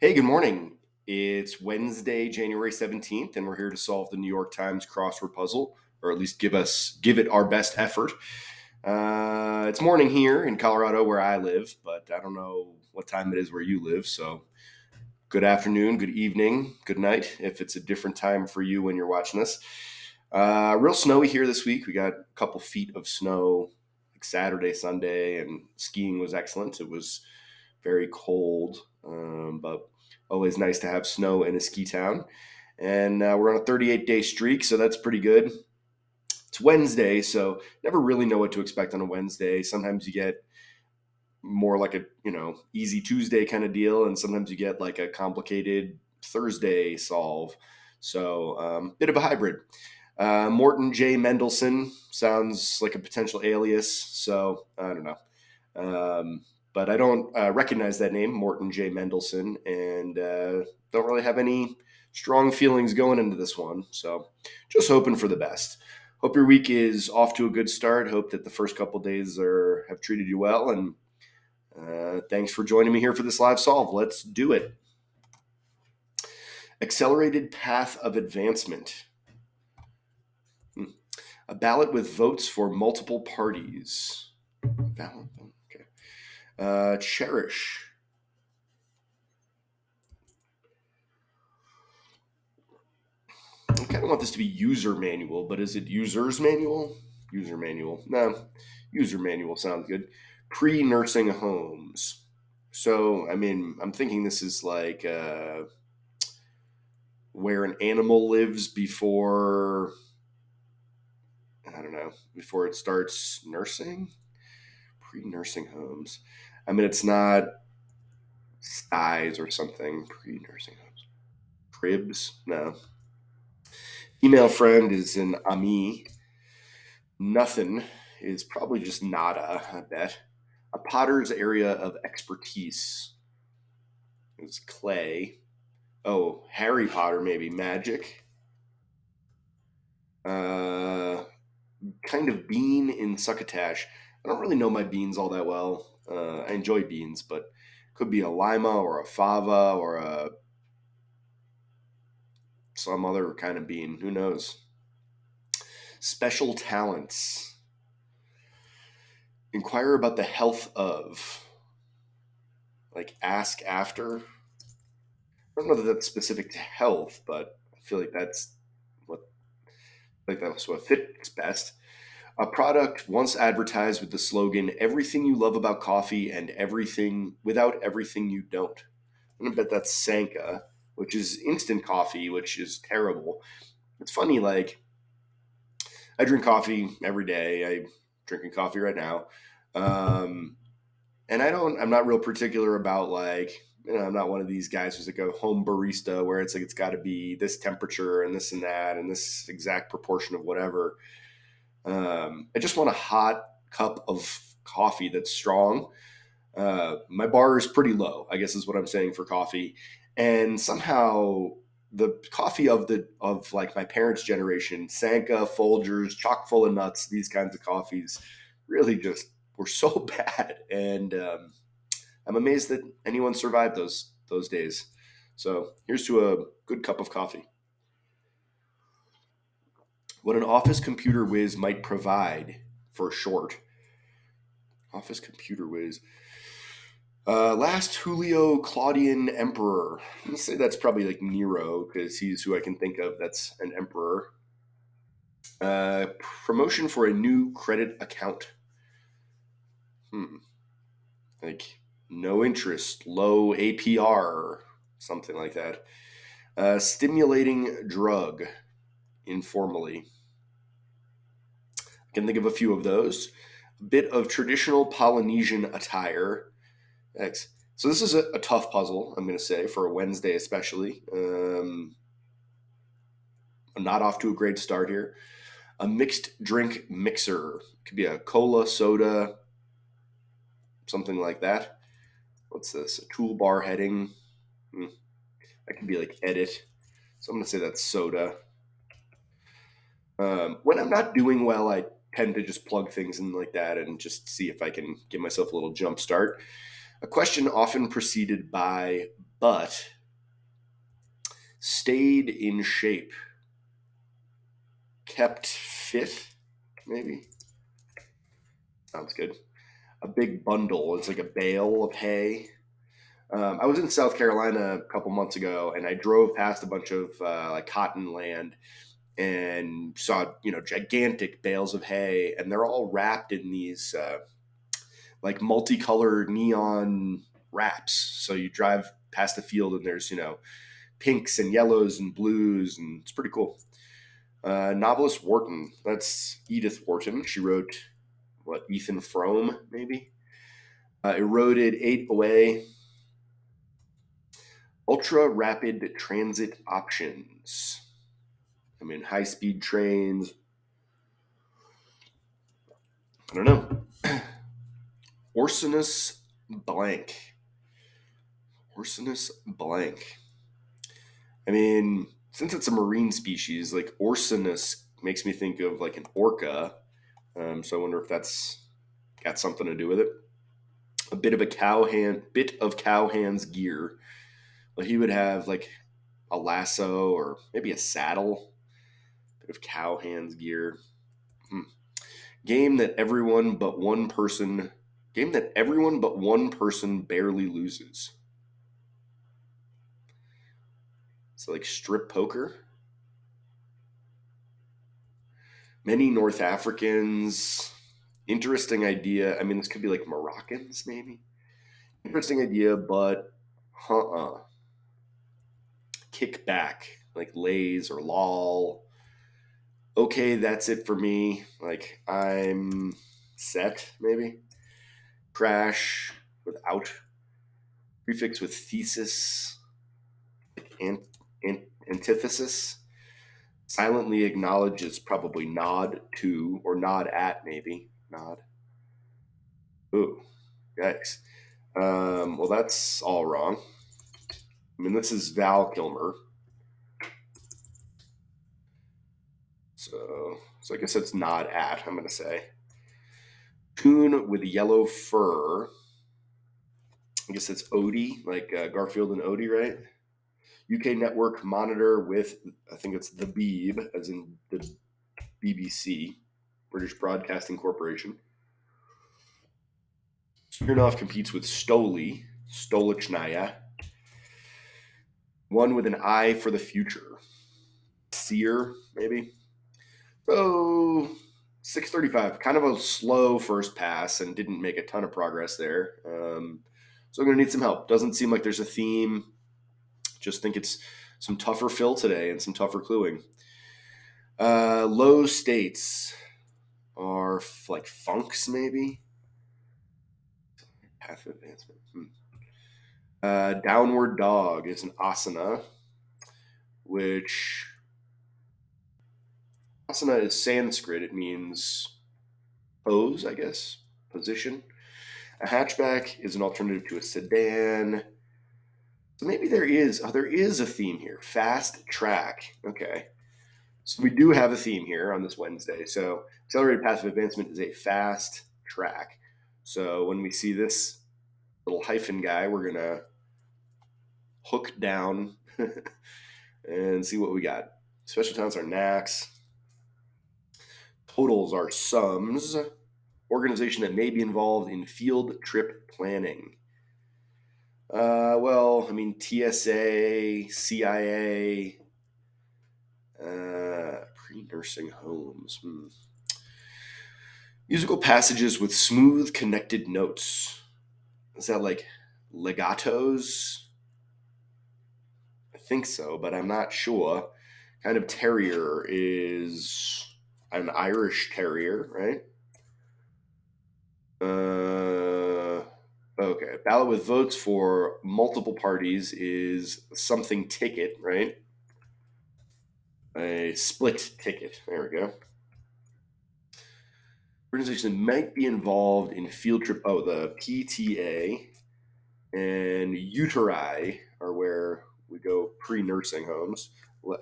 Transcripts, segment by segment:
Hey, good morning. It's Wednesday, January 17th, and we're here to solve the New York Times crossword puzzle, or at least give it our best effort. It's morning here in Colorado where I live, but I don't know what time it is where you live. So, good afternoon, good evening, good night if it's a different time for you when you're watching this. Real snowy here this week. We got a couple feet of snow like Saturday, Sunday, and skiing was excellent. It was very cold, but always nice to have snow in a ski town. And we're on a 38-day streak, so that's pretty good. It's Wednesday, so never really know what to expect on a Wednesday. Sometimes you get more like a easy Tuesday kind of deal, and sometimes you get like a complicated Thursday solve. So bit of a hybrid. Morton J. Mendelson sounds like a potential alias, so I don't know. But I don't recognize that name, Morton J. Mendelson, and don't really have any strong feelings going into this one. So just hoping for the best. Hope your week is off to a good start. Hope that the first couple days have treated you well. And thanks for joining me here for this live solve. Let's do it. Accelerated path of advancement. A ballot with votes for multiple parties. Ballot. Okay. Cherish. I kind of want this to be user manual, but is it user's manual? User manual. No, user manual sounds good. Pre-nursing homes. So, I mean, I'm thinking this is like where an animal lives before, I don't know, before it starts nursing. Pre-nursing homes. I mean, it's not sties or something. Pre-nursing homes. Cribs? No. Email friend is an ami. Nothing is probably just nada, I bet. A potter's area of expertise is clay. Oh, Harry Potter, maybe magic. Uh, kind of bean in succotash. I don't really know my beans all that well. I enjoy beans, but could be a lima or a fava or some other kind of bean. Who knows? Special talents. Inquire about the health of. Like ask after. I don't know that that's specific to health, but I feel like what that's what fits best. A product once advertised with the slogan "Everything you love about coffee and everything without everything you don't." I'm gonna bet that's Sanka, which is instant coffee, which is terrible. It's funny, like I drink coffee every day. I'm drinking coffee right now. Um, and I'm not real particular about like, I'm not one of these guys who's like a home barista where it's like, it's got to be this temperature and this and that and this exact proportion of whatever. I just want a hot cup of coffee that's strong. My bar is pretty low, I guess is what I'm saying for coffee. And somehow the coffee of like my parents' generation, Sanka, Folgers, chock full of nuts, these kinds of coffees, really just were so bad. And I'm amazed that anyone survived those days. So here's to a good cup of coffee. What an office computer whiz might provide for short. Office computer whiz. Last Julio Claudian emperor. Let's say that's probably like Nero because he's who I can think of that's an emperor. Promotion for a new credit account. Like no interest, low APR, something like that. Stimulating drug, informally. I can think of a few of those. A bit of traditional Polynesian attire. X. So this is a tough puzzle, I'm going to say, for a Wednesday especially. I'm not off to a great start here. A mixed drink mixer. Could be a cola, soda, something like that. What's this? A toolbar heading. That could be like edit. So I'm going to say that's soda. When I'm not doing well, I tend to just plug things in like that and just see if I can give myself a little jump start. A question often preceded by but stayed in shape, kept fit, maybe. Sounds good. A big bundle. It's like a bale of hay. I was in South Carolina a couple months ago, and I drove past a bunch of like cotton land and saw gigantic bales of hay, and they're all wrapped in these like multicolored neon wraps. So you drive past the field, and there's pinks and yellows and blues, and it's pretty cool. Novelist Wharton, that's Edith Wharton. She wrote what, Ethan Frome, maybe? Eroded, ate away. Ultra rapid transit options. I mean, high speed trains. I don't know. Orsinus blank. Orsinus blank. I mean, since it's a marine species, like Orsinus makes me think of like an orca. So I wonder if that's got something to do with it. A bit of cowhand's gear. Well, he would have like a lasso or maybe a saddle. Bit of cowhand's gear. Hmm. Game that everyone but one person. Game that everyone but one person barely loses. So like strip poker. Many North Africans. Interesting idea. I mean, this could be like Moroccans, maybe. Interesting idea, but kick back, like lays or lol. Okay, that's it for me. Like I'm set, maybe. Crash without prefix with thesis, and antithesis. Silently acknowledge is probably nod to or nod at, maybe. Nod. Ooh, yikes. Well, that's all wrong. I mean, this is Val Kilmer. So I guess it's nod at, I'm going to say. Coon with yellow fur. I guess it's Odie, like Garfield and Odie, right? UK network monitor with, I think it's the Beeb, as in the BBC, British Broadcasting Corporation. Smirnoff competes with Stoli, Stolichnaya. One with an eye for the future. Seer, maybe. So 635, kind of a slow first pass and didn't make a ton of progress there. So I'm going to need some help. Doesn't seem like there's a theme. Just think it's some tougher fill today and some tougher cluing. Low states are like funks, maybe. Path of advancement. Downward dog is an asana, which asana is Sanskrit. It means pose, I guess, position. A hatchback is an alternative to a sedan. So maybe there is a theme here. Fast track. Okay. So we do have a theme here on this Wednesday. So accelerated path of advancement is a fast track. So when we see this little hyphen guy, we're gonna hook down and see what we got. Special talents are knacks. Totals are sums. Organization that may be involved in field trip planning. Well, I mean, TSA, CIA, pre-nursing homes. Musical passages with smooth connected notes. Is that like legatos? I think so, but I'm not sure. Kind of terrier is an Irish terrier, right? Okay. Ballot with votes for multiple parties is something ticket, right? A split ticket. There we go. Organization that might be involved in field trip. Oh, the PTA and uteri are where we go pre-nursing homes.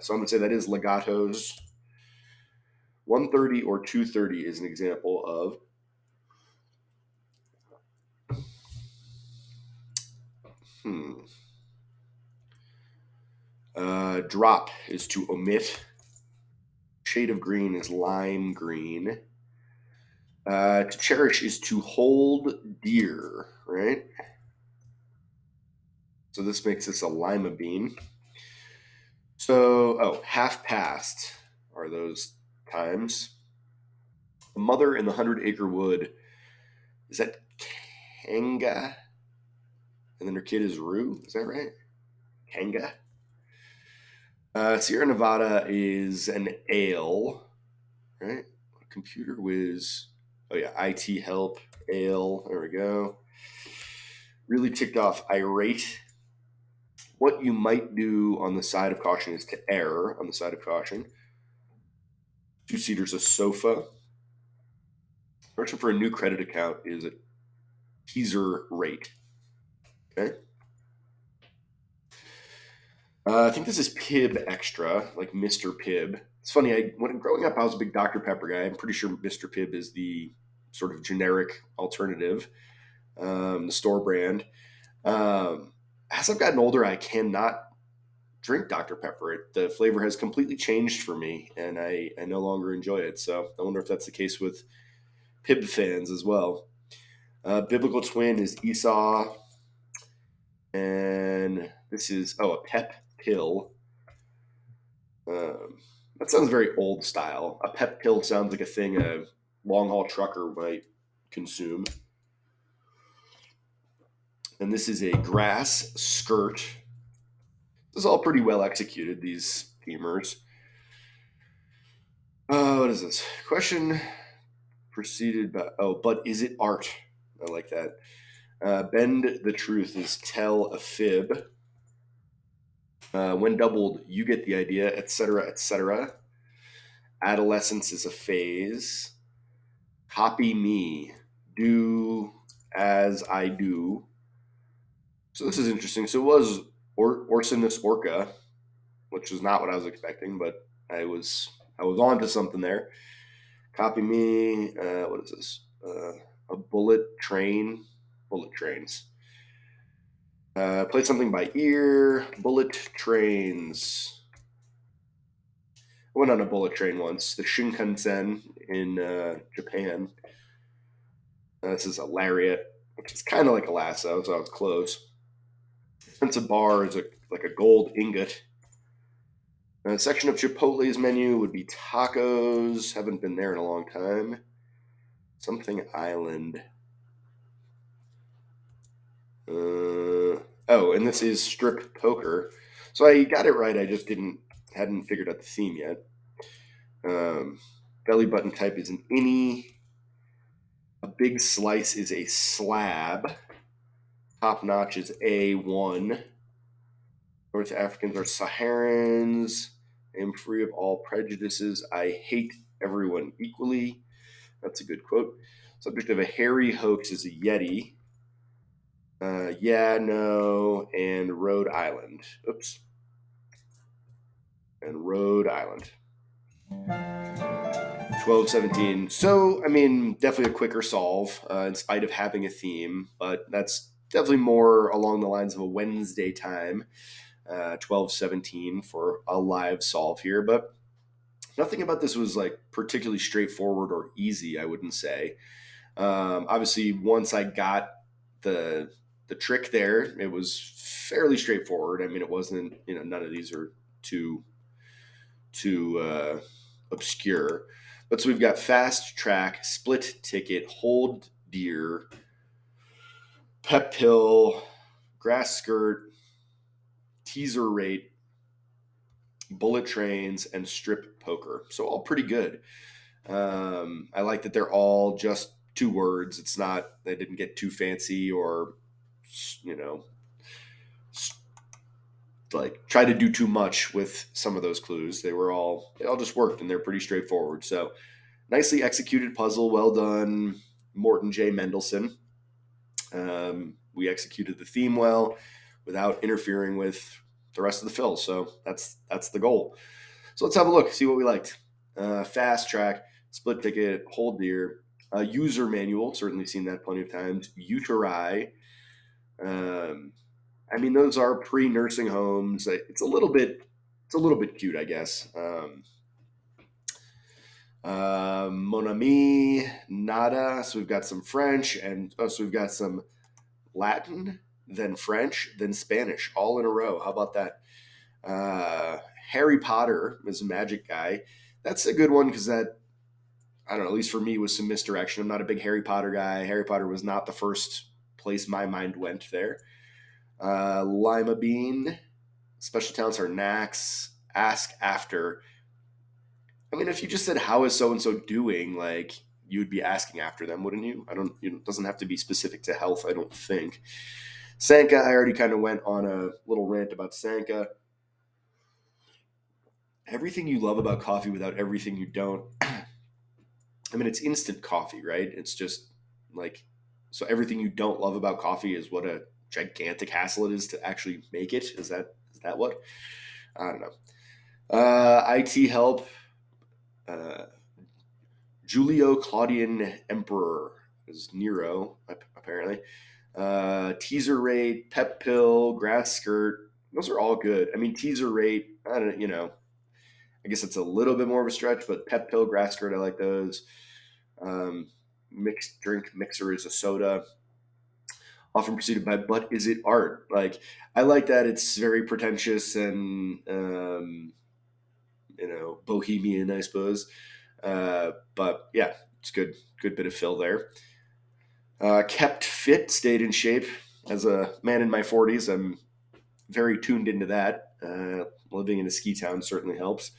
So I'm going to say that is legatos. 130 or 230 is an example of Drop is to omit. Shade of green is lime green. To cherish is to hold dear, right? So this makes this a lima bean. So, half past are those times. The mother in the 100-acre wood, is that Kanga? And then her kid is Rue, is that right? Kanga? Sierra Nevada is an ale, right? Computer whiz. Oh yeah, IT help, ale. There we go. Really ticked off, irate. What you might do on the side of caution is to err on the side of caution. Two-seater's a sofa. Searching for a new credit account is a teaser rate. Okay. I think this is Pibb Extra, like Mr. Pibb. It's funny, when growing up, I was a big Dr. Pepper guy. I'm pretty sure Mr. Pibb is the sort of generic alternative, the store brand. As I've gotten older, I cannot drink Dr. Pepper. The flavor has completely changed for me, and I no longer enjoy it. So I wonder if that's the case with Pibb fans as well. Biblical twin is Esau, and this is a pep pill. That sounds very old style. A pep pill sounds like a thing a long haul trucker might consume. And this is a grass skirt. This is all pretty well executed, these themers. What is this? Question preceded by, but is it art? I like that. Bend the truth is tell a fib. When doubled, you get the idea, etc., etc. Adolescence is a phase. Copy me. Do as I do. So this is interesting. So it was Orsinus Orca, which is not what I was expecting, but I was on to something there. Copy me. What is this? A bullet train. Bullet trains. Played something by ear. Bullet trains. I went on a bullet train once. The Shinkansen in Japan. This is a lariat, which is kind of like a lasso, so I was close. Since a bar is like a gold ingot. A section of Chipotle's menu would be tacos. Haven't been there in a long time. Something island. And this is strip poker. So I got it right. I just hadn't figured out the theme yet. Belly button type is an innie. A big slice is a slab. Top notch is A1. North Africans are Saharans. I am free of all prejudices. I hate everyone equally. That's a good quote. Subject of a hairy hoax is a Yeti. Yeah, no, and Rhode Island. Oops. And Rhode Island. 12-17. So, I mean, definitely a quicker solve in spite of having a theme, but that's definitely more along the lines of a Wednesday time. 12-17 for a live solve here, but nothing about this was like particularly straightforward or easy, I wouldn't say. Obviously, once I got the trick there, it was fairly straightforward. I mean, it wasn't, none of these are too obscure. But so we've got fast track, split ticket, hold deer, pep pill, grass skirt, teaser rate, bullet trains, and strip poker. So all pretty good. I like that they're all just 2 words. It's not, they didn't get too fancy or, like try to do too much with some of those clues. They all just worked, and they're pretty straightforward. So nicely executed puzzle. Well done, Morton J. Mendelson. We executed the theme well without interfering with the rest of the fill. So that's the goal. So let's have a look, see what we liked. Fast track, split ticket, hold deer, user manual. Certainly seen that plenty of times. Uteri. I mean, those are pre-nursing homes. It's a little bit cute, I guess. Mon ami, nada. So we've got some French, and so we've got some Latin, then French, then Spanish, all in a row. How about that? Harry Potter is a magic guy. That's a good one because that, I don't know, at least for me, was some misdirection. I'm not a big Harry Potter guy. Harry Potter was not the first place my mind went there. Lima Bean, special talents are Nax, ask after. I mean, if you just said, how is so and so doing, like, you would be asking after them, wouldn't you? I don't, it doesn't have to be specific to health, I don't think. Sanka, I already kind of went on a little rant about Sanka. Everything you love about coffee without everything you don't. I mean, it's instant coffee, right? It's just like, so everything you don't love about coffee is what a gigantic hassle it is to actually make it. Is that what? I don't know. IT help. Uh, Julio Claudian Emperor is Nero, apparently. Teaser rate, pep pill, grass skirt. Those are all good. I mean, teaser rate, I don't, I guess it's a little bit more of a stretch, but pep pill, grass skirt, I like those. Mixed drink mixer is a soda, often preceded by "But is it art?" Like, I like that it's very pretentious and bohemian, I suppose. But yeah, it's good bit of fill there. Kept fit, stayed in shape. As a man in my 40s, I'm very tuned into that. Living in a ski town certainly helps.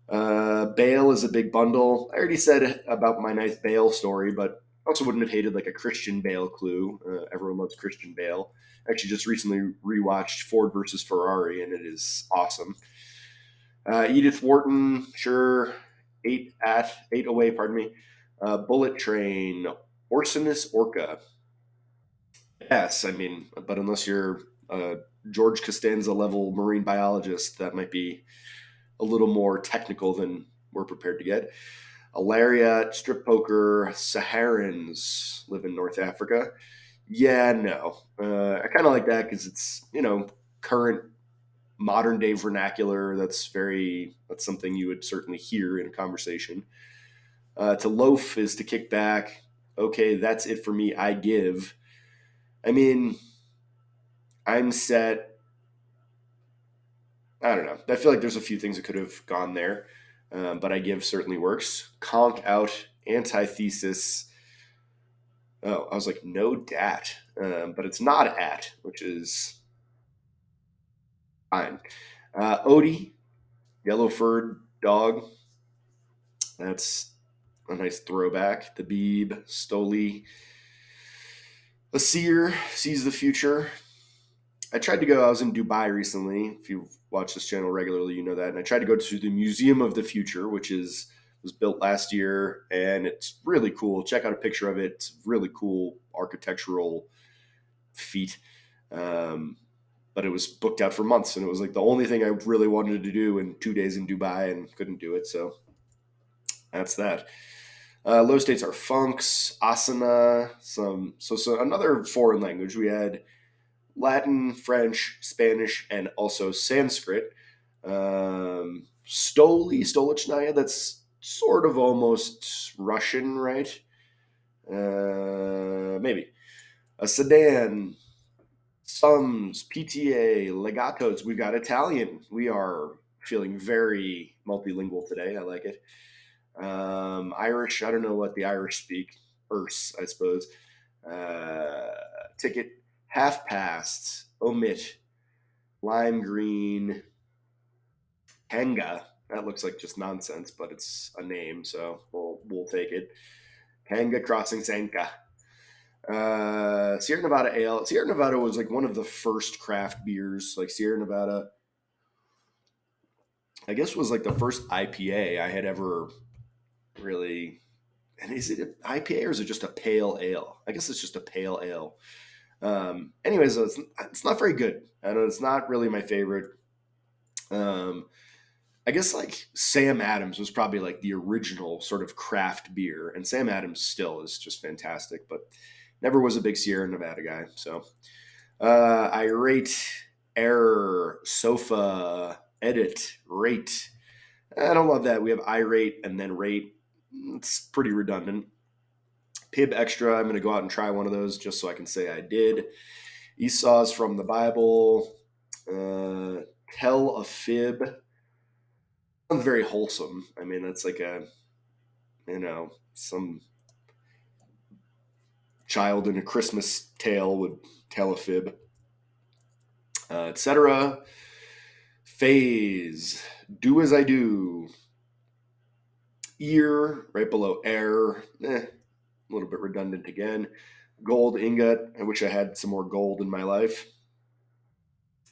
Bail is a big bundle. I already said about my nice Bale story, but also wouldn't have hated like a Christian Bale clue. Everyone loves Christian Bale. Actually, just recently rewatched Ford versus Ferrari, and it is awesome. Edith Wharton, sure. Eight away, pardon me. Bullet Train, Orsinus Orca. Yes, I mean, but unless you're a George Costanza level marine biologist, that might be a little more technical than we're prepared to get. A lariat, strip poker, Saharans live in North Africa. Yeah, no. I kind of like that because it's, current modern day vernacular. That's something you would certainly hear in a conversation. To loaf is to kick back. Okay, that's it for me. I give. I mean, I'm set. I don't know. I feel like there's a few things that could have gone there, but I give certainly works. Conk out, antithesis. Oh, I was like, no dat, but it's not at, which is fine. Odie, yellow furred dog. That's a nice throwback. The Beeb, Stoli. A seer sees the future. I tried to go. I was in Dubai recently. If you watch this channel regularly, you know that. And I tried to go to the Museum of the Future, which was built last year, and it's really cool. Check out a picture of it. It's really cool architectural feat. Um, but it was booked out for months, and it was like the only thing I really wanted to do in 2 days in Dubai, and couldn't do it. So that's that. Low states are funks, asana, so another foreign language. We had Latin, French, Spanish, and also Sanskrit. Stolichnaya, that's sort of almost Russian, right? Maybe. A sedan, sums, PTA, legatos. We've got Italian. We are feeling very multilingual today. I like it. Irish, I don't know what the Irish speak. Erse, I suppose. Uh, Ticket, half past, omit, lime green, Kanga. That looks like just nonsense, but it's a name, so we'll take it. Kanga Crossing Sanka. Sierra Nevada Ale. Sierra Nevada was like one of the first craft beers. Like Sierra Nevada, I guess was like the first IPA I had ever really. And is it an IPA or is it just a pale ale? I guess it's just a pale ale. Anyways, it's not very good. I know it's not really my favorite. Um, I guess like Sam Adams was probably like the original sort of craft beer, and Sam Adams still is just fantastic, but never was a big Sierra Nevada guy. So Irate, error, sofa, edit, rate. I don't love that. We have irate and then rate. It's pretty redundant. Pib extra. I'm going to go out and try one of those just so I can say I did. Esau's from the Bible. Uh, Tell a fib. Sounds very wholesome. I mean, that's like some child in a Christmas tale would tell a fib, etc. Phase. Do as I do. Ear, right below air. A little bit redundant again. Gold ingot. I wish I had some more gold in my life.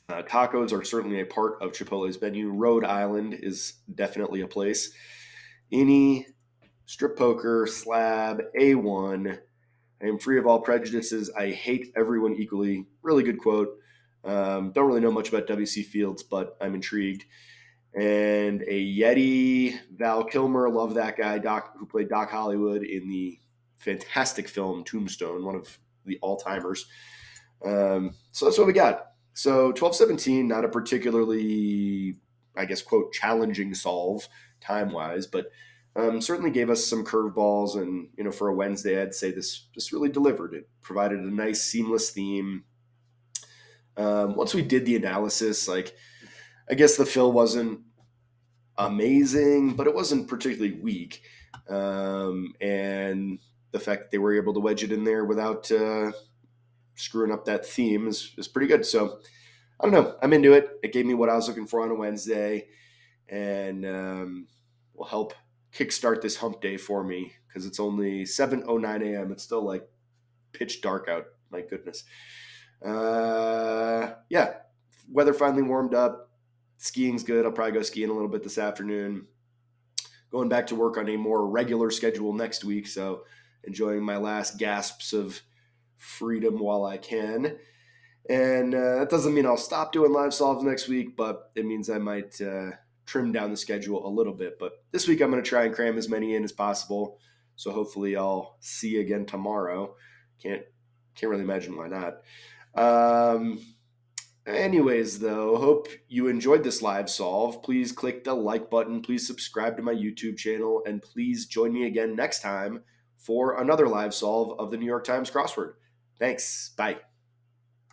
Tacos are certainly a part of Chipotle's menu. Rhode Island is definitely a place. Any strip poker, slab, A1. I am free of all prejudices. I hate everyone equally. Really good quote. Don't really know much about W.C. Fields, but I'm intrigued. And a Yeti, Val Kilmer, love that guy, Doc, who played Doc Hollywood in the fantastic film Tombstone, one of the all-timers. So that's what we got. So 12-17, not a particularly, I guess, quote, challenging solve time-wise, but certainly gave us some curveballs. And, for a Wednesday, I'd say this really delivered. It provided a nice, seamless theme. Once we did the analysis, I guess the fill wasn't amazing, but it wasn't particularly weak. And the fact that they were able to wedge it in there without screwing up that theme is pretty good. So I don't know. I'm into it. It gave me what I was looking for on a Wednesday, and will help kickstart this hump day for me because it's only 7:09 a.m. It's still like pitch dark out. My goodness. Yeah. Weather finally warmed up. Skiing's good. I'll probably go skiing a little bit this afternoon. Going back to work on a more regular schedule next week. So enjoying my last gasps of freedom while I can. And that doesn't mean I'll stop doing live solves next week, but it means I might trim down the schedule a little bit. But this week I'm going to try and cram as many in as possible. So hopefully I'll see you again tomorrow. Can't really imagine why not. Anyways, though, hope you enjoyed this live solve. Please click the like button. Please subscribe to my YouTube channel. And please join me again next time for another live solve of the New York Times crossword. Thanks. Bye.